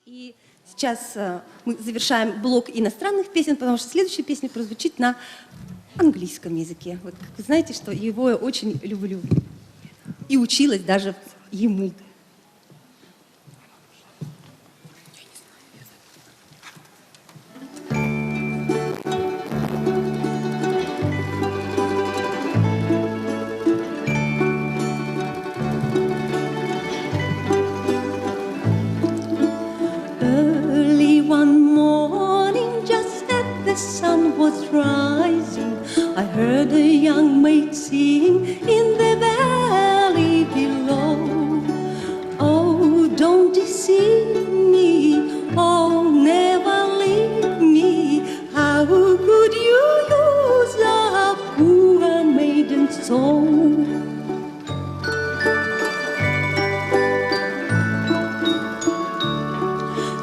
И сейчас мы завершаем блок иностранных песен, потому что следующая песня прозвучит на английском языке. Вот вы знаете, что его я очень люблю. И училась даже ему. The sun was rising, I heard a young maid sing in the valley below. Oh, don't deceive me, oh, never leave me. How could you use a poor maiden's soul?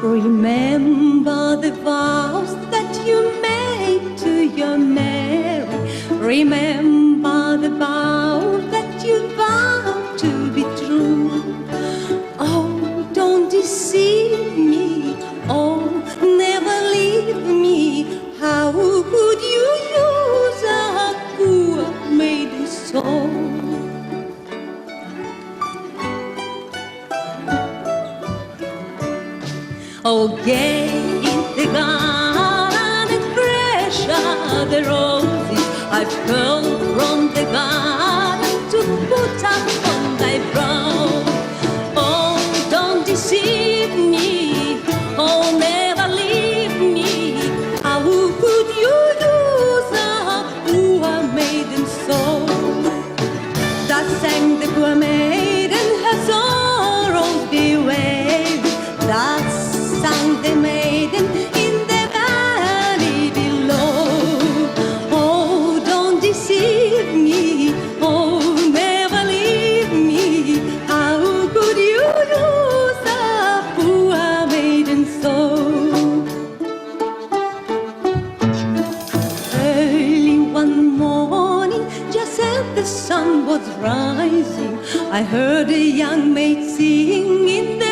Remember the vows that you made to your Mary. Remember the vow that you vowed to be true. Oh, don't deceive me, oh, never leave me. How could you use a poor maiden's soul? Oh, gay the garden and fresh are the roses I've culled from the garden to put up on thy brow. Oh, don't deceive me, oh, never leave me. How could you lose a poor maiden's soul? Thus sang the poor maiden, her sorrows bewailed. Thus sang the maiden in the valley below. Oh, don't deceive me, oh, never leave me. How could you lose a poor maiden's soul? Early one morning, just as the sun was rising, I heard a young maid sing in the